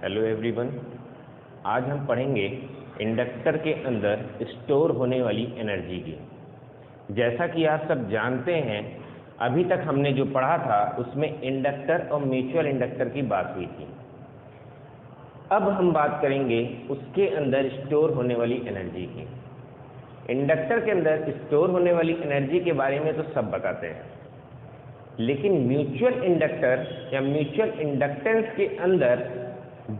Hello everyone, आज हम पढ़ेंगे इंडक्टर के अंदर स्टोर होने वाली एनर्जी की। जैसा कि आप सब जानते हैं, अभी तक हमने जो पढ़ा था उसमें इंडक्टर और म्यूचुअल इंडक्टर की बात हुई थी। अब हम बात करेंगे उसके अंदर स्टोर होने वाली एनर्जी की। इंडक्टर के अंदर स्टोर होने वाली एनर्जी के बारे में तो सब बताते हैं, लेकिन म्यूचुअल इंडक्टर या म्यूचुअल इंडक्टेंस के अंदर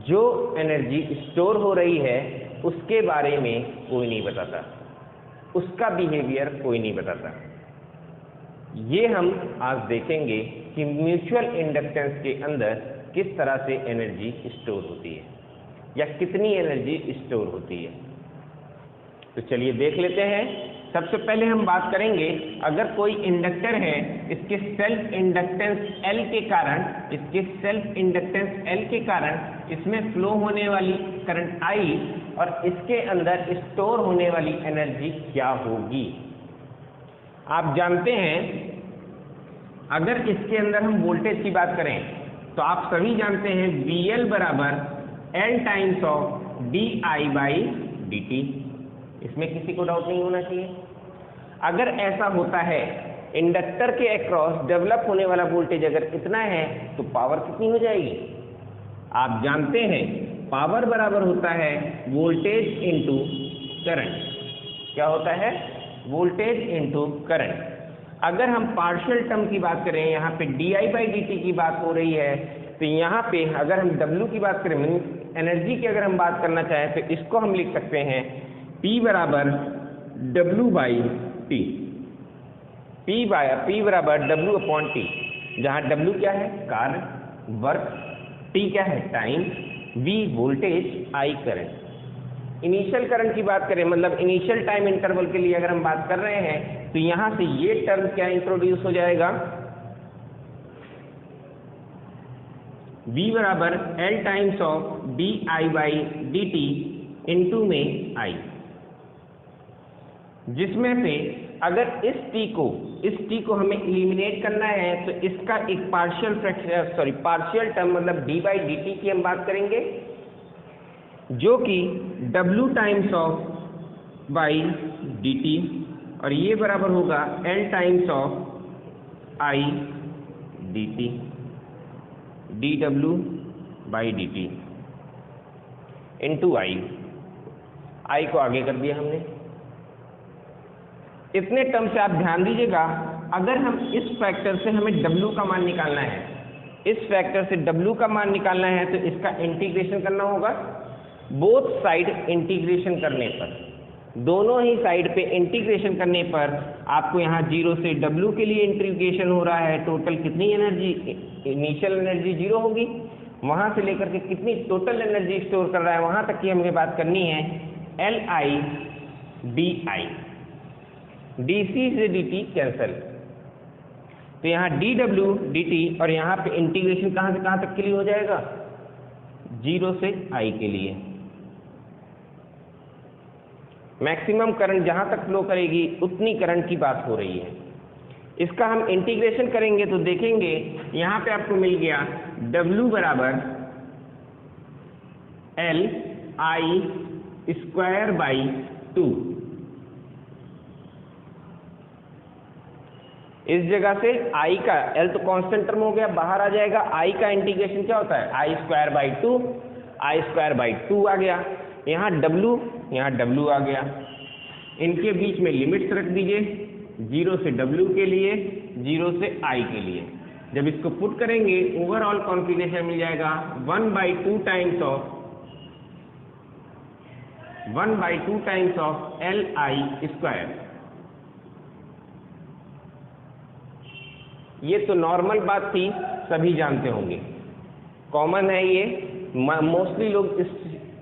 जो एनर्जी स्टोर हो रही है उसके बारे में कोई नहीं बताता, उसका बिहेवियर कोई नहीं बताता। ये हम आज देखेंगे कि म्यूचुअल इंडक्टेंस के अंदर किस तरह से एनर्जी स्टोर होती है या कितनी एनर्जी स्टोर होती है। तो चलिए देख लेते हैं। सबसे पहले हम बात करेंगे, अगर कोई इंडक्टर है, इसके सेल्फ इंडक्टेंस L के कारण इसमें फ्लो होने वाली करंट I और इसके अंदर स्टोर होने वाली एनर्जी क्या होगी। आप जानते हैं, अगर इसके अंदर हम वोल्टेज की बात करें तो आप सभी जानते हैं VL बराबर L टाइम्स ऑफ di/dt। इसमें किसी को डाउट नहीं होना चाहिए। अगर ऐसा होता है, इंडक्टर के अक्रॉस डेवलप होने वाला वोल्टेज अगर इतना है तो पावर कितनी हो जाएगी। आप जानते हैं पावर बराबर होता है वोल्टेज इनटू करंट। क्या होता है? Voltage into current. अगर हम पार्शियल टर्म की बात करें, यहाँ पे di/dt की बात हो रही है, तो यहाँ पे अगर हम W की बात करें, एनर्जी की अगर हम बात करना चाहें तो इसको हम लिख सकते हैं P बराबर W/T। P बराबर W/T, जहाँ W क्या है? कार्य, वर्क, T क्या है? Time, V voltage, I current. Initial current की बात करें, मतलब इनिशियल टाइम इंटरवल के लिए अगर हम बात कर रहे हैं, तो यहाँ से ये टर्म क्या इंट्रोड्यूस हो जाएगा? V बराबर L times of di/dt into में I, जिसमें से अगर इस t को हमें एलिमिनेट करना है तो इसका एक पार्शियल टर्म मतलब d/dt की हम बात करेंगे, जो कि W टाइम्स ऑफ dt, और ये बराबर होगा L times of I dt, dW/dt into I को आगे कर दिया हमने। इतने टर्म से आप ध्यान दीजिएगा, अगर हम इस फैक्टर से हमें W का मान निकालना है, इस फैक्टर से W का मान निकालना है तो इसका इंटीग्रेशन करना होगा। बोथ साइड इंटीग्रेशन करने पर, दोनों ही साइड पे इंटीग्रेशन करने पर आपको यहाँ 0 से W के लिए इंटीग्रेशन हो रहा है। टोटल कितनी एनर्जी? इनिशियल एनर्जी 0 होगी, वहाँ से लेकर के कितनी टोटल एनर्जी स्टोर कर रहा है वहाँ तक की हमें बात करनी है। Li/di, dc से dt कैंसल, तो यहाँ dW/dt और यहाँ पे इंटीग्रेशन कहाँ से कहाँ तक के लिए हो जाएगा? 0 से I के लिए। मैक्सिमम करंट जहाँ तक फ्लो करेगी उतनी करंट की बात हो रही है। इसका हम इंटीग्रेशन करेंगे तो देखेंगे यहाँ पे आपको मिल गया W बराबर Li²/2। इस जगह से I का, L तो कांस्टेंट टर्म हो गया, बाहर आ जाएगा। I का इंटीग्रेशन क्या होता है? I²/2 आ गया। यहाँ W आ गया। इनके बीच में लिमिट्स रख दीजिए, 0 से W के लिए, 0 से I के लिए। जब इसको पुट करेंगे ओवरऑल कॉन्फिगरेशन मिल जाएगा 1/2 टाइम्स ऑफ Li²। ये तो नॉर्मल बात थी, सभी जानते होंगे, कॉमन है ये, मोस्टली लोग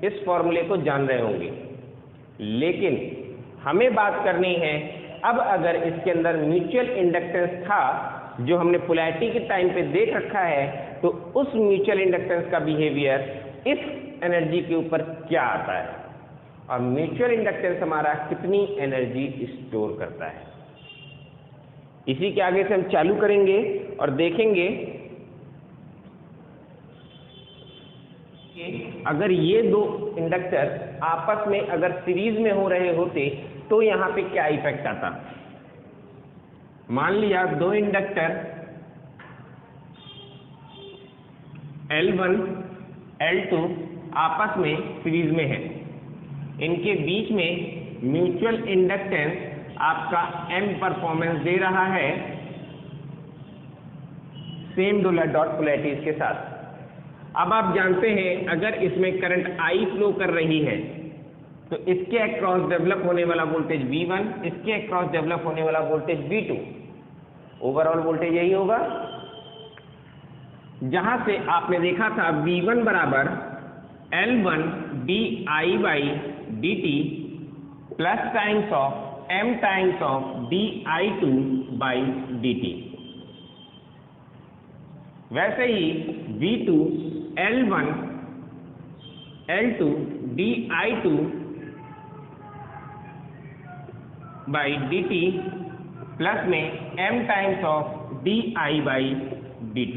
इस फॉर्मूले को जान रहे होंगे। लेकिन हमें बात करनी है, अब अगर इसके अंदर म्यूचुअल इंडक्टेंस था जो हमने पोलैरिटी के टाइम पे देख रखा है, तो उस म्यूचुअल इंडक्टेंस का बिहेवियर इस एनर्जी के ऊपर क्या आता है और म्यूचुअल इंडक्टेंस हमारा कितनी एनर्जी स्टोर करता है। इसी के आगे से हम चालू करेंगे और देखेंगे अगर ये दो इंडक्टर आपस में अगर सीरीज में हो रहे होते तो यहाँ पे क्या इफेक्ट आता। मान लिया दो इंडक्टर L1 L2 आपस में सीरीज में है, इनके बीच में म्यूचुअल इंडक्टेंस आपका M परफॉर्मेंस दे रहा है सेम डॉट पोलैरिटीज के साथ। अब आप जानते हैं अगर इसमें करंट I फ्लो कर रही है तो इसके अक्रॉस डेवलप होने वाला वोल्टेज V1, इसके अक्रॉस डेवलप होने वाला वोल्टेज V2, ओवरऑल वोल्टेज यही होगा। जहां से आपने देखा था V1 बराबर L1 di/dt plus times of M times of di2/dt, वैसे ही V2 L1 L2 di2/dt plus में M टाइम्स ऑफ di/dt,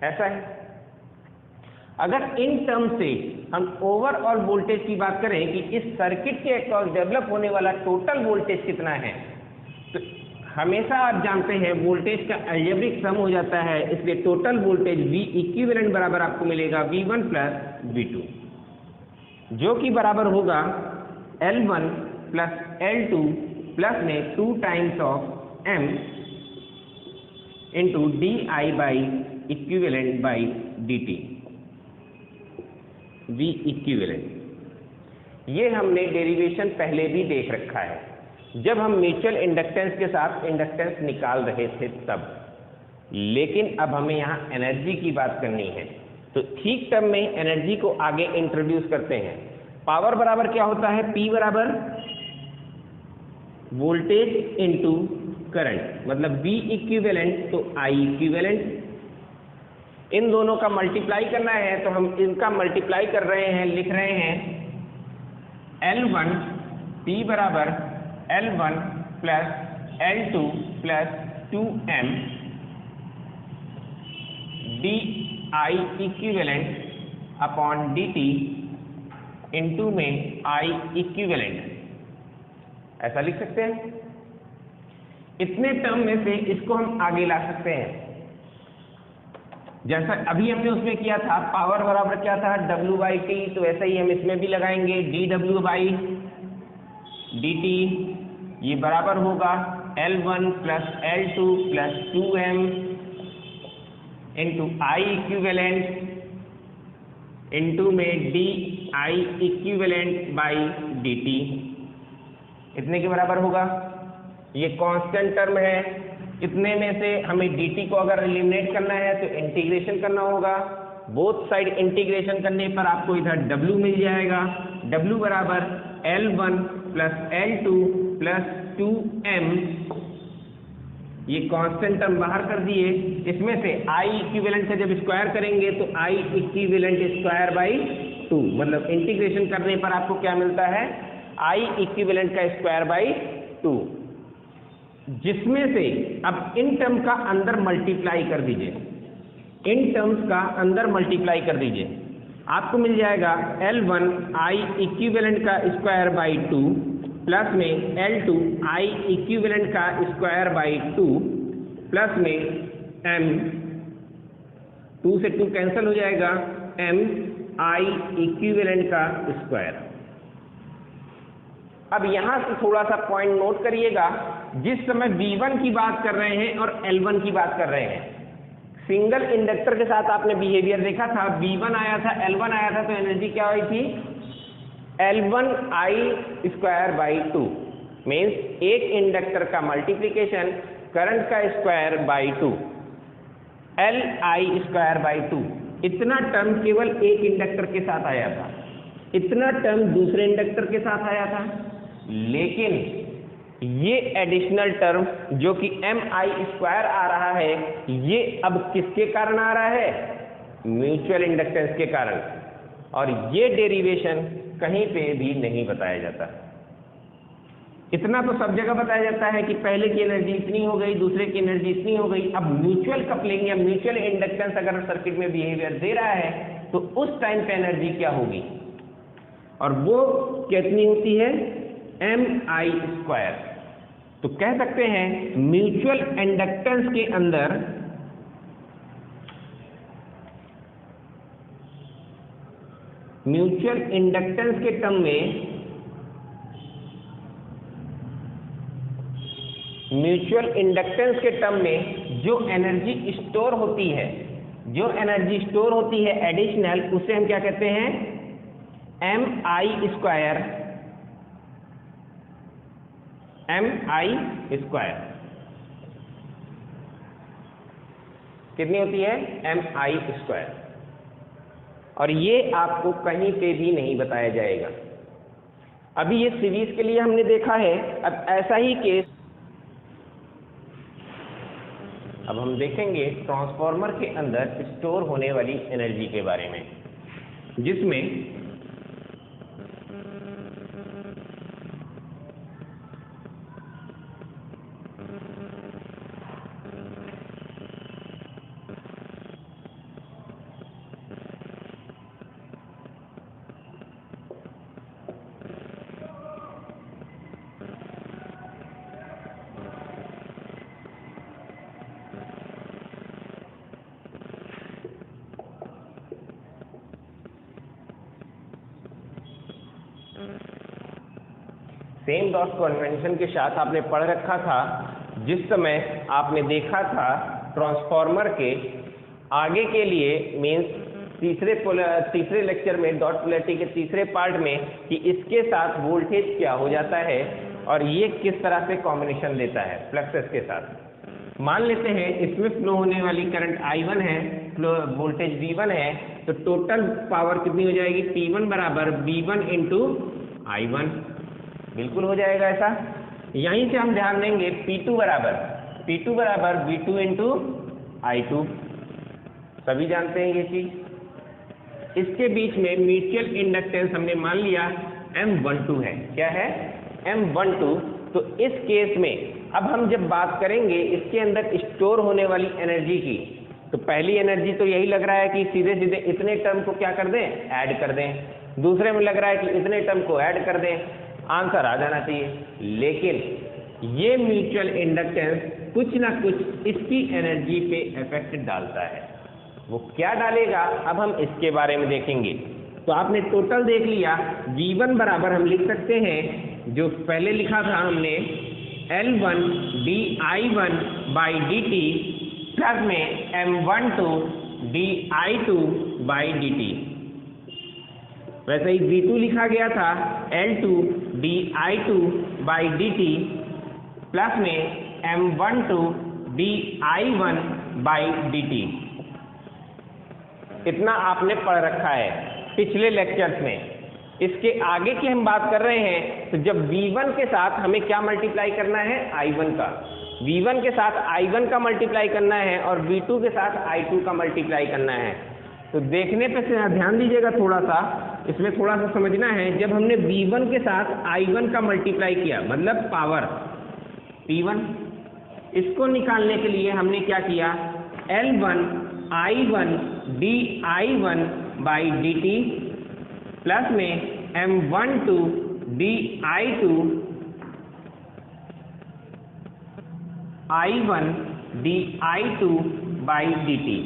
ऐसा है। अगर इन टर्म से हम ओवरऑल वोल्टेज की बात करें कि इस सर्किट के अक्रॉस डेवलप होने वाला टोटल वोल्टेज कितना है, तो हमेशा आप जानते हैं वोल्टेज का अलजेब्रिक सम हो जाता है, इसलिए टोटल वोल्टेज V इक्विवेलेंट बराबर आपको मिलेगा V1 प्लस V2, जो कि बराबर होगा L1 प्लस L2 प्लस में 2 times of M into di/equivalent/dt, V equivalent. ये हमने डेरिवेशन पहले भी देख रखा है जब हम म्यूचुअल इंडक्टेंस के साथ इंडक्टेंस निकाल रहे थे तब, लेकिन अब हमें यहाँ एनर्जी की बात करनी है, तो ठीक टर्म में एनर्जी को आगे इंट्रोड्यूस करते हैं। पावर बराबर क्या होता है, P बराबर वोल्टेज इंटू करंट, मतलब V इक्विवेलेंट तो I इक्विवेलेंट। इन दोनों का मल्टीप्लाई करना है तो हम इनका मल्टीप्लाई कर रहे हैं, लिख रहे हैं L1 P बराबर L1 plus L2 plus 2M di equivalent upon dt into में I इक्विवेलेंट, ऐसा लिख सकते हैं। इतने टर्म में से इसको हम आगे ला सकते हैं, जैसा अभी हमने उसमें किया था। पावर बराबर क्या था, W/T, तो ऐसा ही हम इसमें भी लगाएंगे dW/dt, ये बराबर होगा L1 plus L2 plus 2M into I equivalent into में di इक्विवेलेंट/dt, इतने के बराबर होगा। ये कांस्टेंट टर्म है, इतने में से हमें dt को अगर एलिमिनेट करना है तो इंटीग्रेशन करना होगा। बोथ साइड इंटीग्रेशन करने पर आपको इधर W मिल जाएगा, W बराबर L1 plus L2 plus 2M, ये कांस्टेंट टर्म बाहर कर दिए। इसमें से I इक्विवेलेंट से जब स्क्वायर करेंगे तो I इक्विवेलेंट स्क्वायर/2, मतलब इंटीग्रेशन करने पर आपको क्या मिलता है, I इक्विवेलेंट का स्क्वायर/2, जिसमें से अब इन टर्म का अंदर मल्टीप्लाई कर दीजिए, इन टर्म्स का अंदर मल्टीप्लाई कर दीजिए, आपको मिल जाएगा L1 I इक्विवेलेंट का स्क्वायर/2 प्लस में L2 I इक्विवेलेंट का स्क्वायर/2 प्लस में M, 2 से 2 कैंसिल हो जाएगा, M I इक्विवेलेंट का स्क्वायर। अब यहां से थोड़ा सा पॉइंट नोट करिएगा, जिस समय V1 की बात कर रहे हैं और L1 की बात कर रहे हैं, सिंगल इंडक्टर के साथ आपने बिहेवियर देखा था, V1 आया था L1 आया था, तो एनर्जी क्या हुई थी, L1 I स्क्वायर/2, मीन्स एक इंडक्टर का मल्टीप्लिकेशन करंट का स्क्वायर/2, L I स्क्वायर/2। इतना टर्म केवल एक इंडक्टर के साथ आया था, इतना टर्म दूसरे इंडक्टर के साथ आया था, लेकिन ये एडिशनल टर्म जो कि MI स्क्वायर आ रहा है, ये अब किसके कारण आ रहा है, म्यूचुअल इंडक्टेंस के कारण, और ये डेरिवेशन कहीं पे भी नहीं बताया जाता। इतना तो सब जगह बताया जाता है कि पहले की एनर्जी इतनी हो गई, दूसरे की एनर्जी इतनी हो गई। अब म्यूचुअल कपलिंग या म्यूचुअल इंडक्टेंस अगर सर्किट में बिहेवियर दे रहा है तो उस टाइम पे एनर्जी क्या होगी, और वो कितनी होती है, mi²। तो कह सकते हैं म्यूचुअल इंडक्टेंस के अंदर म्यूचुअल इंडक्टेंस के टर्म में म्यूचुअल इंडक्टेंस के टर्म में जो एनर्जी स्टोर होती है, जो एनर्जी स्टोर होती है एडिशनल, उसे हम क्या कहते हैं, mi²। mi²। कितनी होती है, mi²। और ये आपको कहीं पे भी नहीं बताया जाएगा। अभी ये सीरीज के लिए हमने देखा है। अब ऐसा ही केस अब हम देखेंगे ट्रांसफार्मर के अंदर स्टोर होने वाली एनर्जी के बारे में, जिसमें सेम डॉट कन्वेंशन के साथ आपने पढ़ रखा था, जिस समय आपने देखा था ट्रांसफार्मर के आगे के लिए मीन्स तीसरे लेक्चर में डॉट पोलैरिटी के तीसरे पार्ट में कि इसके साथ वोल्टेज क्या हो जाता है और ये किस तरह से कॉम्बिनेशन देता है फ्लक्सेस के साथ। मान लेते हैं इसमें फ्लो होने वाली करंट I1 है, फ्लो वोल्टेज V1 है, तो टोटल पावर कितनी हो जाएगी, P1 बराबर V1 इंटू I1। बिल्कुल हो जाएगा ऐसा। यहीं से हम ध्यान देंगे P2 बराबर V2 इंटू I2। सभी जानते हैं ये चीज। इसके बीच में म्यूचुअल इंडक्टेंस हमने मान लिया M12 है। क्या है, M12। तो इस केस में अब हम जब बात करेंगे इसके अंदर स्टोर होने वाली एनर्जी की, तो पहली एनर्जी तो यही लग रहा है कि सीधे सीधे इतने टर्म को क्या कर दें, ऐड कर दें। दूसरे में लग रहा है कि इतने टर्म को ऐड कर दें, आंसर आ जाना चाहिए। लेकिन ये म्यूचुअल इंडक्टेंस कुछ ना कुछ इसकी एनर्जी पे इफेक्ट डालता है। वो क्या डालेगा अब हम इसके बारे में देखेंगे। तो आपने टोटल देख लिया, V1 बराबर हम लिख सकते हैं, जो पहले लिखा था हमने, L1 dI1 by dt plus में M12 dI2 बाई dt। वैसे ही V2 लिखा गया था L2 dI2 by dt plus में M12 dI1 बाई dt। इतना आपने पढ़ रखा है पिछले लेक्चर्स में। इसके आगे की हम बात कर रहे हैं, तो जब V1 के साथ हमें क्या मल्टीप्लाई करना है, I1 का। V1 के साथ I1 का मल्टीप्लाई करना है और V2 के साथ I2 का मल्टीप्लाई करना है। तो देखने पे से ध्यान दीजिएगा, थोड़ा सा इसमें थोड़ा सा समझना है। जब हमने V1 के साथ I1 का मल्टीप्लाई किया, मतलब पावर P1, इसको निकालने के लिए हमने क्या किया, L1 I1 dI1 by dt plus में M12 dI2 I1 dI2 by dt।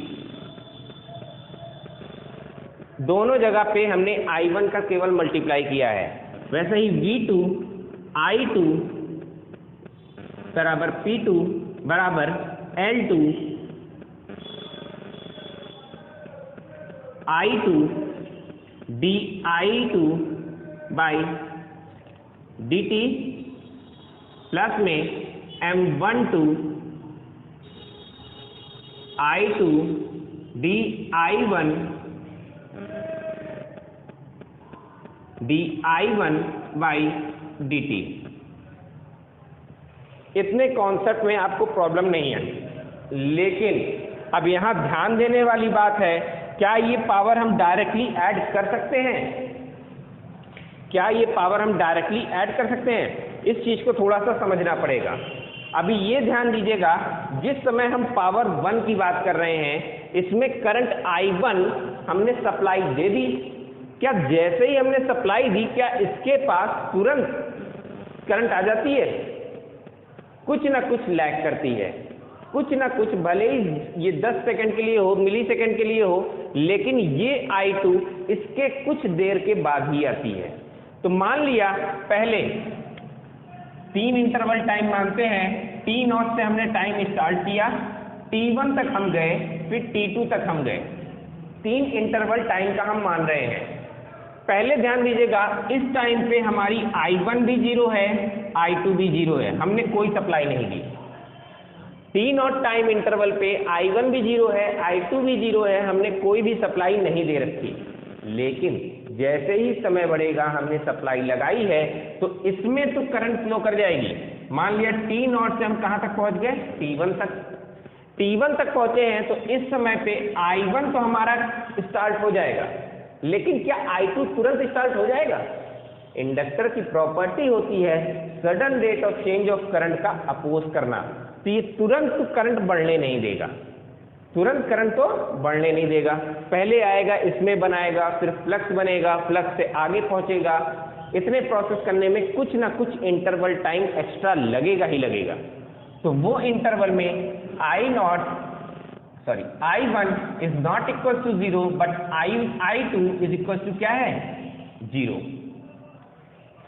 दोनों जगह पे हमने I1 का केवल मल्टीप्लाई किया है। वैसे ही V2 I2 बराबर P2 बराबर L2 I2 dI2 by dt plus में M12 I2 dI1 dI1 by dt। इतने कॉन्सेप्ट में आपको प्रॉब्लम नहीं है, लेकिन अब यहाँ ध्यान देने वाली बात है, क्या ये पावर हम डायरेक्टली ऐड कर सकते हैं? क्या ये पावर हम डायरेक्टली ऐड कर सकते हैं? इस चीज को थोड़ा सा समझना पड़ेगा। अभी ये ध्यान दीजिएगा, जिस समय हम पावर 1 की बात कर रहे हैं, इसमें करंट I1 हमने सप्लाई दे दी। क्या जैसे ही हमने सप्लाई दी, क्या इसके पास तुरंत करंट आ जाती है? कुछ ना कुछ लैग करती है, कुछ ना कुछ, भले ही ये 10 सेकंड के लिए हो, मिली सेकंड के लिए हो, लेकिन ये I2 इसके कुछ देर के बाद ही आती है। तो मान लिया पहले 3 इंटरवल टाइम मानते हैं, T0 से हमने टाइम स्टार्ट किया, T1 तक हम गए, फिर T2 तक हम गए। 3 इंटरवल टाइम का हम मान रहे हैं। पहले ध्यान दीजिएगा, इस टाइम पे हमारी I1 भी 0 है, I2 भी 0 है, हमने कोई सप्लाई नहीं दी। T0 टाइम इंटरवल पे I1 भी 0 है, I2 भी 0 है, हमने कोई भी सप्लाई नहीं दे रखी। लेकिन जैसे ही समय बढ़ेगा, हमने सप्लाई लगाई है, तो इसमें तो करंट फ्लो कर जाएगी। मान लिया T0 से हम कहां तक पहुंच गए? T1 तक। T1 तक पहुंचे हैं, तो इस समय पे I1 तो हमारा स्टार्ट हो जाएगा, लेकिन क्या I2 तुरंत स्टार्ट हो जाएगा? इंडक्टर की प्रॉपर्टी होती है sudden rate of change of current का अपोज करना। तो ये तुरंत करंट बढ़ने नहीं देगा, तुरंत करंट तो बढ़ने नहीं देगा। पहले आएगा, इसमें बनाएगा, फिर फ्लक्स बनेगा, फ्लक्स से आगे पहुंचेगा। इतने प्रोसेस करने में कुछ ना कुछ इंटरवल टाइम एक्स्ट्रा लगेगा ही लगेगा। तो वो इंटरवल में I1 is not equal to 0, but I2 is equal to क्या है? 0।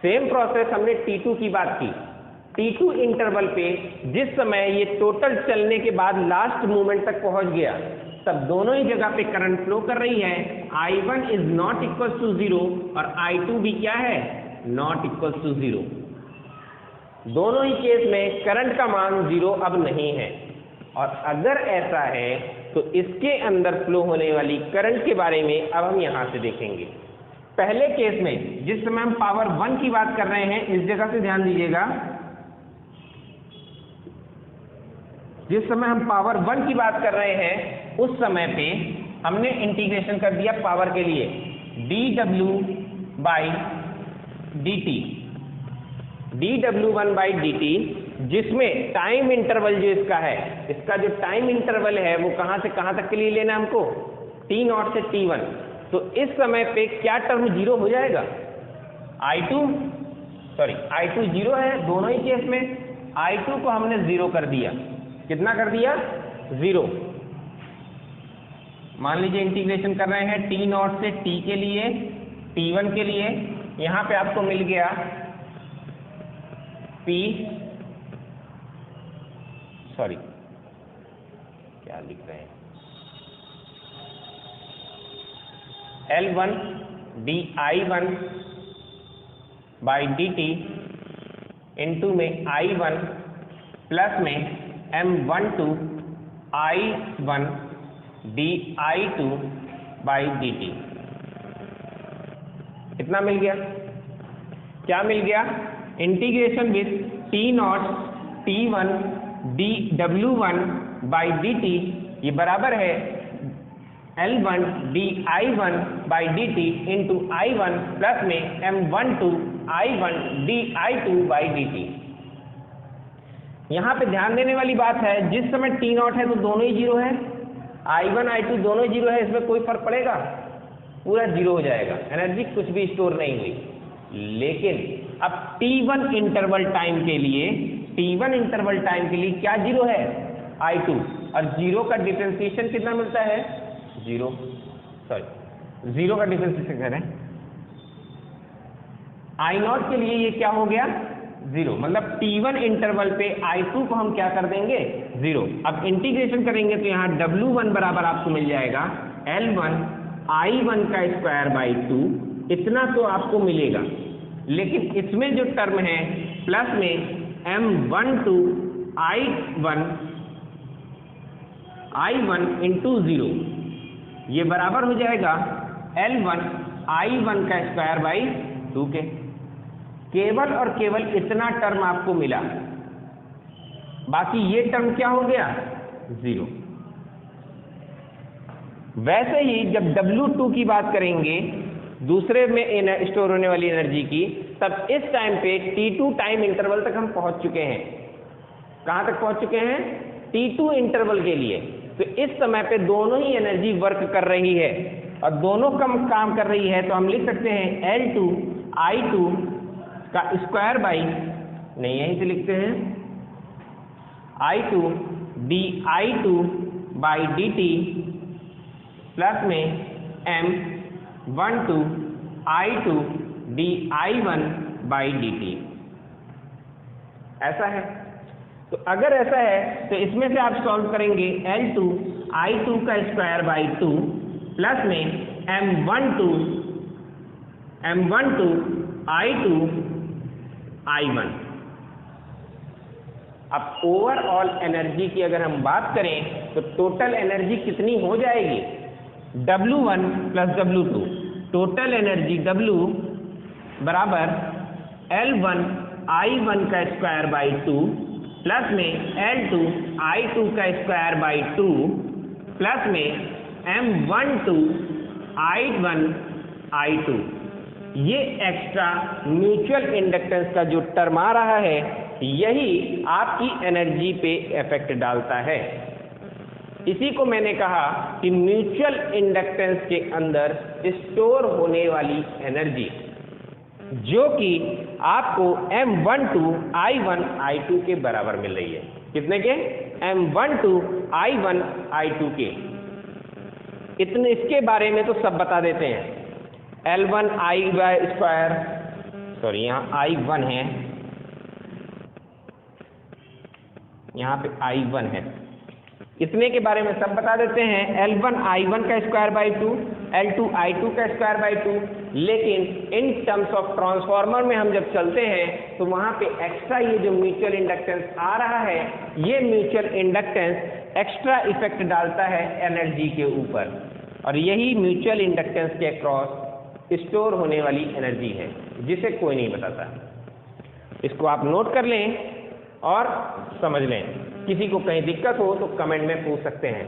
सेम प्रोसेस हमने T2 की बात की। T2 इंटरवल पे जिस समय ये टोटल चलने के बाद लास्ट मूवमेंट तक पहुंच गया, तब दोनों ही जगह पे करंट फ्लो कर रही है। I1 is not equal to 0 और I2 भी क्या है? Not equal to 0। दोनों ही केस में करंट का मान 0 अब नहीं है। और अगर ऐसा है, तो इसके अंदर फ्लो होने वाली करंट के बारे में अब हम यहां से देखेंगे। पहले केस में जिस समय हम पावर 1 की बात कर रहे हैं, इस जगह से ध्यान दीजिएगा, जिस समय हम पावर 1 की बात कर रहे हैं, उस समय पे हमने इंटीग्रेशन कर दिया पावर के लिए dw/dt, dw1/dt, जिसमें टाइम इंटरवल जो इसका है, इसका जो टाइम इंटरवल है वो कहां से कहां तक के लिए लेना हमको? T0 से T1। तो इस समय पे क्या टर्म 0 हो जाएगा? I2 0 है दोनों ही केस में। I2 को हमने 0 कर दिया। कितना कर दिया? 0। मान लीजिए इंटीग्रेशन कर रहे हैं T0 से T के लिए, T1 के लिए। यहां पे आपको मिल गया क्या लिख रहे हैं? L1 di1/dt इंटू में I1 प्लस में M12 I1 di2/dt। कितना मिल गया? क्या मिल गया? Integration with T0 T1 dw1/dt, ये बराबर है L1 di1/dt into I1 plus में M12 I1 di2/dt। यहां पे ध्यान देने वाली बात है, जिस समय T0 है तो दोनों ही 0 है, I1 I2 दोनों ही 0 है, इसमें कोई फर्क पड़ेगा? पूरा 0 हो जाएगा, एनर्जी कुछ भी स्टोर नहीं हुई। लेकिन अब T1 इंटरवल टाइम के लिए क्या 0 है? I2, और 0 का डिफरेंशिएशन कितना मिलता है? 0 का डिफरेंशिएशन करें I0 के लिए ये क्या हो गया? 0। मतलब T1 इंटरवल पे I2 को हम क्या कर देंगे? 0। अब इंटीग्रेशन करेंगे तो यहाँ W1 बराबर आपको मिल जाएगा L1 I1 का स्क्वायर बाई 2, इतना तो आपको मिलेगा। लेकिन इसमें जो टर्म है प्लस में M12 I1 इंटू 0, ये बराबर हो जाएगा L1 I1 का स्क्वायर बाई 2 के। केवल और केवल इतना टर्म आपको मिला, बाकी ये टर्म क्या हो गया? 0। वैसे ही जब W2 की बात करेंगे, दूसरे में स्टोर होने वाली एनर्जी की, तब इस टाइम पे T2 टाइम इंटरवल तक हम पहुंच चुके हैं। कहां तक पहुंच चुके हैं? T2 इंटरवल के लिए। तो इस समय पे दोनों ही एनर्जी वर्क कर रही है और दोनों कम काम कर रही है, तो हम लिख सकते हैं L2 I2 का स्क्वायर बाई, नहीं यहीं से लिखते हैं, I2 dI2 by dt plus में M12 I2 dI1 by dt। ऐसा है। तो अगर ऐसा है तो इसमें से आप सॉल्व करेंगे L2 I2 का स्क्वायर बाई 2 प्लस में M12 I2 I1। अब ओवरऑल एनर्जी की अगर हम बात करें तो टोटल एनर्जी कितनी हो जाएगी? W1 plus W2। Total energy W बराबर L1 I1 का स्क्वायर बाई 2 प्लस में L2 I2 का स्क्वायर बाई 2 प्लस में M12 I1 I2। ये एक्स्ट्रा म्यूचुअल इंडक्टेंस का जो टर्म आ रहा है यही आपकी एनर्जी पे इफेक्ट डालता है। इसी को मैंने कहा कि म्यूचुअल इंडक्टेंस के अंदर स्टोर होने वाली एनर्जी, जो कि आपको M12 I1 I2 के बराबर मिल रही है। कितने के? M12 I1 I2 के। इतने इसके बारे में तो सब बता देते हैं। L1 I स्क्वायर, सॉरी यहाँ I1 है, यहाँ पे I1 है, इतने के बारे में सब बता देते हैं। L1 I1 का स्क्वायर बाई 2, L2 I2 का स्क्वायर बाई 2। लेकिन इन टर्म्स ऑफ ट्रांसफॉर्मर में हम जब चलते हैं तो वहां पे एक्स्ट्रा ये जो म्यूचुअल इंडक्टेंस आ रहा है, ये म्यूचुअल इंडक्टेंस एक्स्ट्रा इफेक्ट डालता है एनर्जी के ऊपर, और यही म्यूचुअल इंडक्टेंस के अक्रॉस स्टोर होने वाली एनर्जी है, जिसे कोई नहीं बताता। इसको आप नोट कर लें और समझ लें। किसी को कहीं दिक्कत हो तो कमेंट में पूछ सकते हैं।